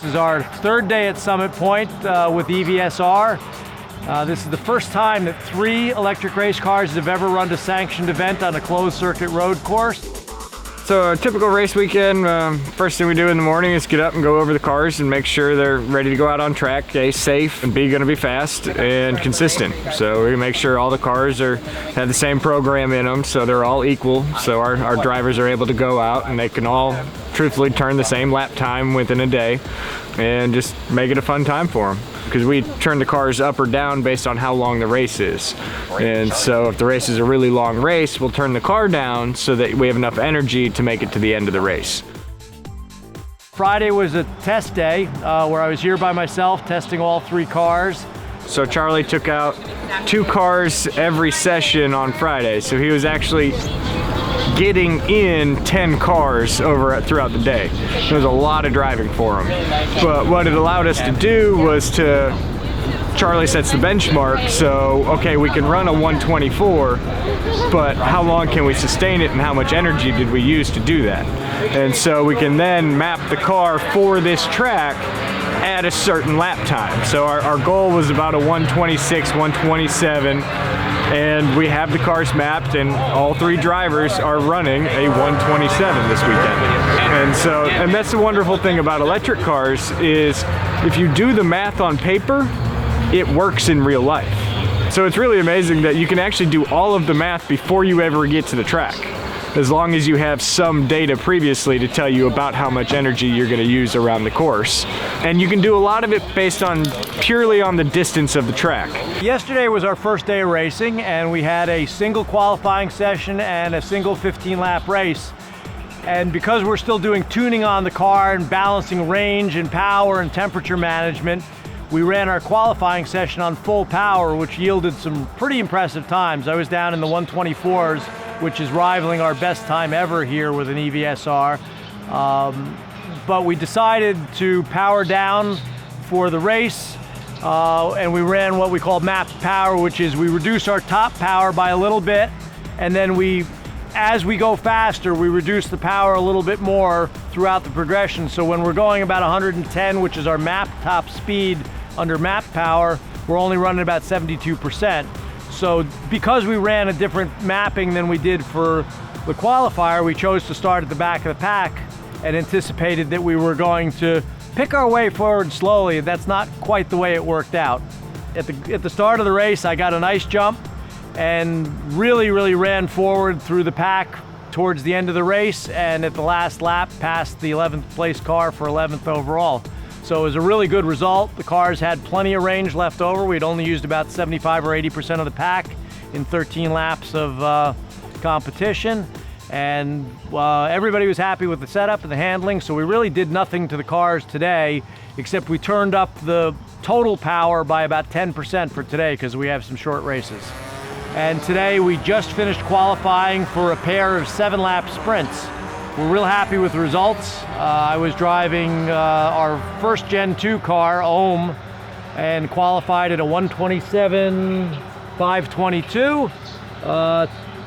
This is our third day at Summit Point with EVSR. This is the first time that 3 electric race cars have ever run a sanctioned event on a closed circuit road course. So a typical race weekend, first thing we do in the morning is get up and go over the cars and make sure they're ready to go out on track, A, safe, and B, gonna be fast and consistent. So we make sure all the cars have the same program in them, so they're all equal, so our drivers are able to go out and they can all truthfully turn the same lap time within a day and just make it a fun time for them. Because we turn the cars up or down based on how long the race is. And so if the race is a really long race, we'll turn the car down so that we have enough energy to make it to the end of the race. Friday was a test day where I was here by myself testing all 3 cars. So Charlie took out 2 cars every session on Friday. So he was actually getting in 10 cars throughout the day. It was a lot of driving for him. But what it allowed us to do was Charlie sets the benchmark, so okay, we can run a 124, but how long can we sustain it and how much energy did we use to do that? And so we can then map the car for this track at a certain lap time. So our goal was about a 126, 127, and we have the cars mapped and all 3 drivers are running a 127 this weekend. And that's the wonderful thing about electric cars is if you do the math on paper, it works in real life. So it's really amazing that you can actually do all of the math before you ever get to the track, as long as you have some data previously to tell you about how much energy you're going to use around the course. And you can do a lot of it based on purely on the distance of the track. Yesterday was our first day of racing, and we had a single qualifying session and a single 15-lap race. And because we're still doing tuning on the car and balancing range and power and temperature management, we ran our qualifying session on full power, which yielded some pretty impressive times. I was down in the 124s, which is rivaling our best time ever here with an EVSR. But we decided to power down for the race, and we ran what we call mapped power, which is we reduce our top power by a little bit, and then as we go faster, we reduce the power a little bit more throughout the progression. So when we're going about 110, which is our mapped top speed under map power, we're only running about 72%. So because we ran a different mapping than we did for the qualifier, we chose to start at the back of the pack and anticipated that we were going to pick our way forward slowly. That's not quite the way it worked out. At the start of the race, I got a nice jump and really ran forward through the pack towards the end of the race, and at the last lap passed the 11th place car for 11th overall. So it was a really good result. The cars had plenty of range left over. We'd only used about 75 or 80% of the pack in 13 laps of competition, and everybody was happy with the setup and the handling, so we really did nothing to the cars today, except we turned up the total power by about 10% for today because we have some short races. And today we just finished qualifying for a pair of 7-lap sprints. We're real happy with the results. I was driving our first Gen 2 car, Ohm, and qualified at a 127.522.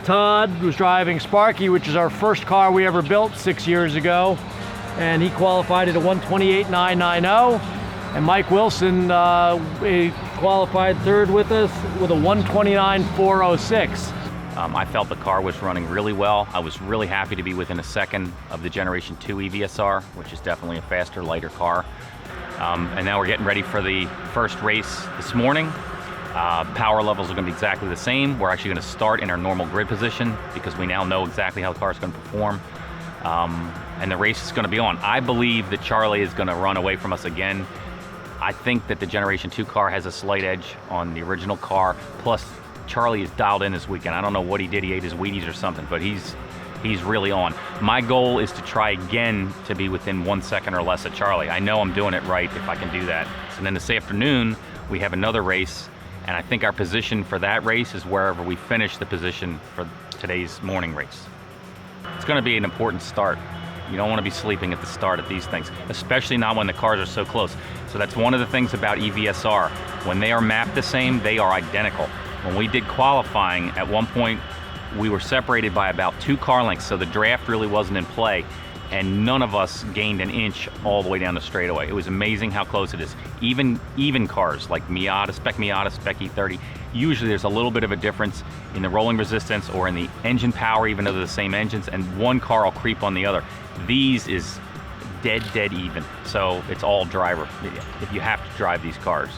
Todd was driving Sparky, which is our first car we ever built 6 years ago, and he qualified at a 128.990. And Mike Wilson he qualified 3rd with us with a 129.406. I felt the car was running really well. I was really happy to be within a second of the Generation 2 EVSR, which is definitely a faster, lighter car. And now we're getting ready for the first race this morning. Power levels are going to be exactly the same. We're actually going to start in our normal grid position because we now know exactly how the car is going to perform. And the race is going to be on. I believe that Charlie is going to run away from us again. I think that the Generation 2 car has a slight edge on the original car. Plus, Charlie is dialed in this weekend. I don't know what he did. He ate his Wheaties or something, but he's really on. My goal is to try again to be within 1 second or less of Charlie. I know I'm doing it right if I can do that. And then this afternoon, we have another race, and I think our position for that race is wherever we finish the position for today's morning race. It's going to be an important start. You don't want to be sleeping at the start of these things, especially not when the cars are so close. So that's one of the things about EVSR. When they are mapped the same, they are identical. When we did qualifying, at one point, we were separated by about 2 car lengths, so the draft really wasn't in play. and none of us gained an inch all the way down the straightaway. It was amazing how close it is. Even cars like Spec Miata, Spec E30, usually there's a little bit of a difference in the rolling resistance or in the engine power, even though they're the same engines, and one car will creep on the other. These is dead even. So it's all driver, if you have to drive these cars.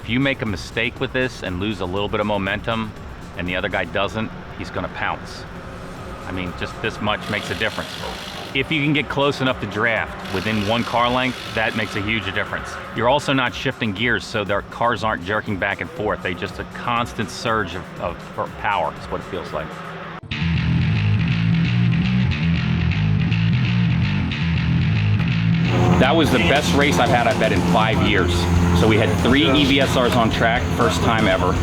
If you make a mistake with this and lose a little bit of momentum and the other guy doesn't, he's gonna pounce. I mean, just this much makes a difference. If you can get close enough to draft within one car length, that makes a huge difference. You're also not shifting gears, so their cars aren't jerking back and forth. They just a constant surge of power is what it feels like. That was the best race I've had, I bet, in 5 years. So we had 3 EVSRs on track, first time ever.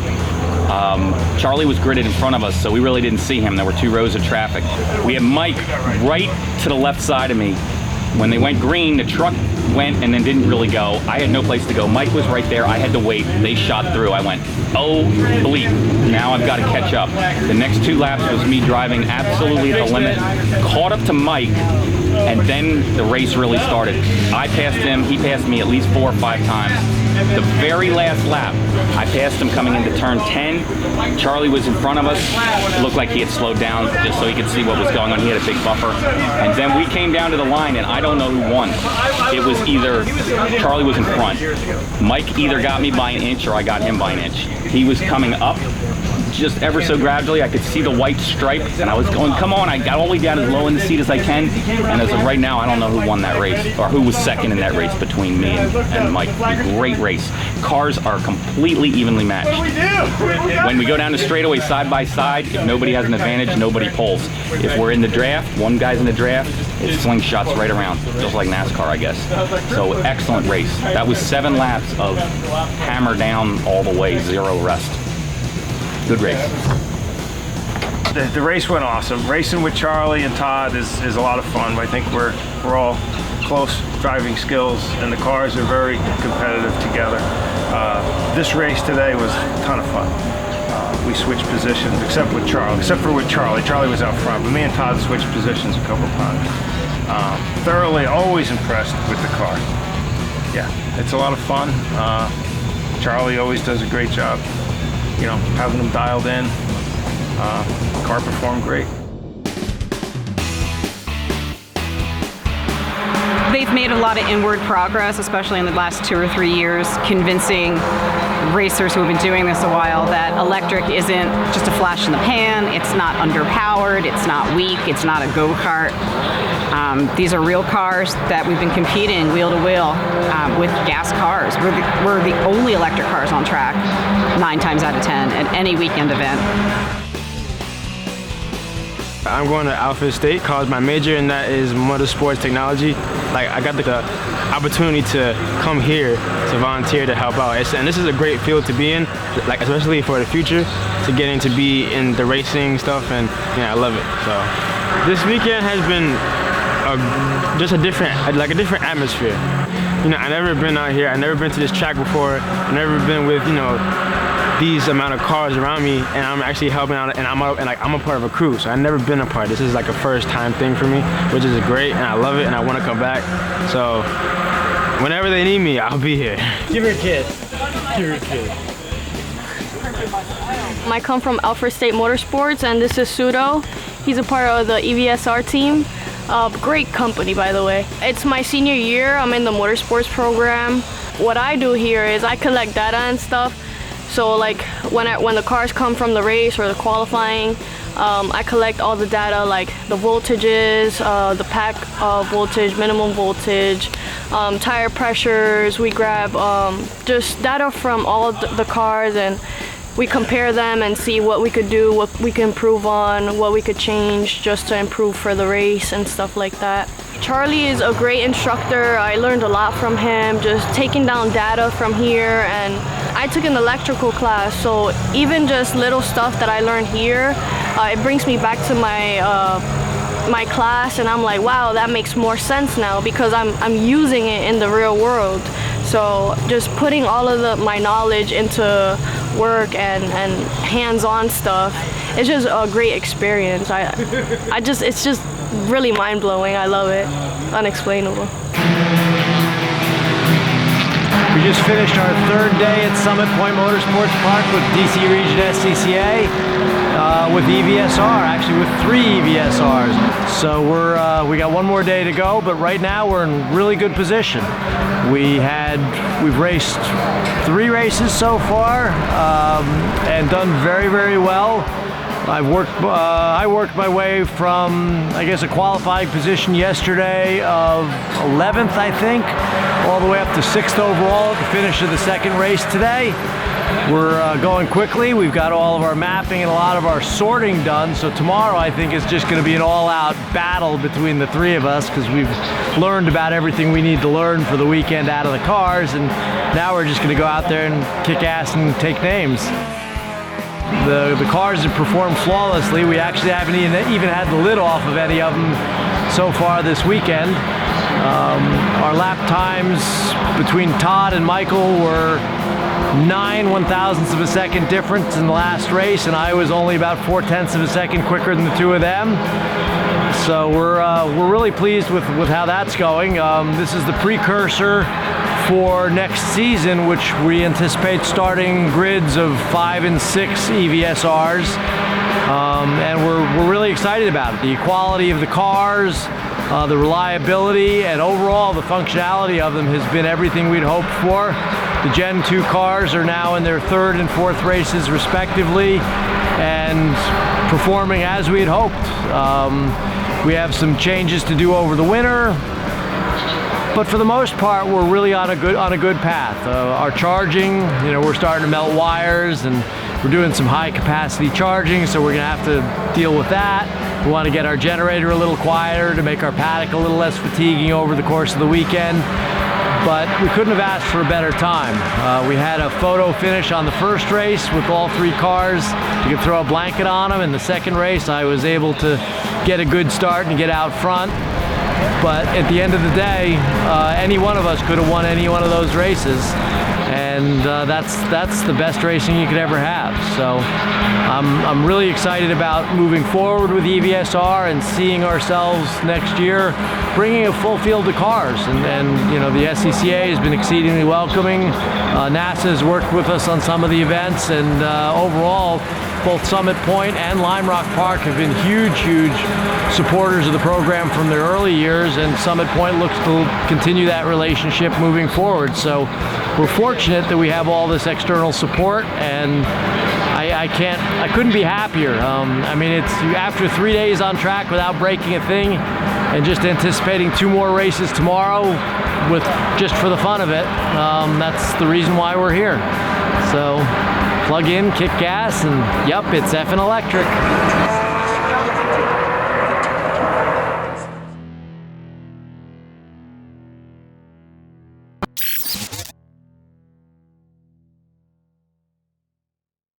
Charlie was gridded in front of us, so we really didn't see him. There were 2 rows of traffic. We had Mike right to the left side of me. When they went green, the truck went and then didn't really go. I had no place to go. Mike was right there. I had to wait. They shot through. I went, oh, bleep. Now I've got to catch up. The next 2 laps was me driving absolutely at the limit. Caught up to Mike, and then the race really started. I passed him. He passed me at least 4 or 5 times. The very last lap, I passed him coming into turn 10. Charlie was in front of us. It looked like he had slowed down just so he could see what was going on. He had a big buffer. And then we came down to the line, and I don't know who won. It was either Charlie was in front. Mike either got me by an inch or I got him by an inch. He was coming up just ever so gradually. I could see the white stripe, and I was going, come on. I got all the way down as low in the seat as I can. And as of right now, I don't know who won that race or who was second in that race between me and Mike. Great race. Cars are completely evenly matched. When we go down the straightaway side by side, if nobody has an advantage, nobody pulls. If we're in the draft, one guy's in the draft, it slingshots right around, just like NASCAR, I guess. So excellent race. That was 7 laps of hammer down all the way, 0 rest. Good race. The race went awesome. Racing with Charlie and Todd is a lot of fun. I think we're all close driving skills, and the cars are very competitive together. This race today was a ton of fun. We switched positions, except for with Charlie. Charlie was out front, but me and Todd switched positions a couple times. Thoroughly, always impressed with the car. Yeah, it's a lot of fun. Charlie always does a great job. You know, having them dialed in, car performed great. They've made a lot of inward progress, especially in the last 2 or 3 years, convincing racers who have been doing this a while that electric isn't just a flash in the pan, it's not underpowered, it's not weak, it's not a go-kart. These are real cars that we've been competing wheel to wheel with gas cars. We're the only electric cars on track 9 times out of 10 at any weekend event. I'm going to Alpha State College. My major in that is motorsports technology. Like, I got the opportunity to come here to volunteer to help out. And this is a great field to be in, like especially for the future, to getting to be in the racing stuff, and yeah, I love it. So this weekend has been just a different atmosphere. You know, I've never been out here. I've never been to this track before. I've never been with, you know, these amount of cars around me, and I'm actually helping out, and I'm a part of a crew, so I've never been a part. This is like a first time thing for me, which is great, and I love it, and I want to come back. So whenever they need me, I'll be here. Give her a kiss. Give her a kiss. I come from Alpha State Motorsports, and this is Sudo. He's a part of the EVSR team. Great company, by the way. It's my senior year. I'm in the motorsports program. What I do here is I collect data and stuff. So like when the cars come from the race or the qualifying, I collect all the data, like the voltages, the pack voltage, minimum voltage, tire pressures. We grab just data from all the cars, and we compare them and see what we could do, what we can improve on, what we could change just to improve for the race and stuff like that. Charlie is a great instructor. I learned a lot from him, just taking down data from here, and I took an electrical class, so even just little stuff that I learned here, it brings me back to my class, and I'm like, wow, that makes more sense now because I'm using it in the real world. So just putting all of my knowledge into work and hands-on stuff, it's just a great experience. It's just really mind-blowing. I love it. Unexplainable. We just finished our third day at Summit Point Motorsports Park with DC Region SCCA with EVSR, actually with 3 EVSRs. So we got one more day to go, but right now we're in really good position. We've raced 3 races so far and done very, very well. I worked my way from, I guess, a qualifying position yesterday of 11th, I think, all the way up to 6th overall at the finish of the second race today. We're going quickly. We've got all of our mapping and a lot of our sorting done, so tomorrow I think is just going to be an all-out battle between the 3 of us because we've learned about everything we need to learn for the weekend out of the cars, and now we're just going to go out there and kick ass and take names. The cars have performed flawlessly. We actually haven't even had the lid off of any of them so far this weekend. Our lap times between Todd and Michael were 9 1/1000ths of a second difference in the last race, and I was only about 4/10ths of a second quicker than the 2 of them. So we're really pleased with how that's going. This is the precursor for next season, which we anticipate starting grids of 5 and 6 EVSRs, and we're really excited about it. The quality of the cars, the reliability, and overall the functionality of them has been everything we'd hoped for. The Gen 2 cars are now in their 3rd and 4th races respectively and performing as we had hoped. We have some changes to do over the winter, but for the most part, we're really on a good path. Our charging, we're starting to melt wires, and we're doing some high capacity charging, so we're gonna have to deal with that. We want to get our generator a little quieter to make our paddock a little less fatiguing over the course of the weekend. But we couldn't have asked for a better time. We had a photo finish on the first race with all 3 cars. You could throw a blanket on them. In the second race, I was able to get a good start and get out front. But at the end of the day, any one of us could have won any one of those races. And that's the best racing you could ever have. So I'm really excited about moving forward with EVSR and seeing ourselves next year bringing a full field of cars. And the SCCA has been exceedingly welcoming. NASA has worked with us on some of the events, and overall, both Summit Point and Lime Rock Park have been huge supporters of the program from their early years, and Summit Point looks to continue that relationship moving forward. So we're fortunate that we have all this external support, and I couldn't be happier. I mean, it's after 3 days on track without breaking a thing, and just anticipating 2 more races tomorrow just for the fun of it. That's the reason why we're here. So plug in, kick gas, and yep, it's effing electric.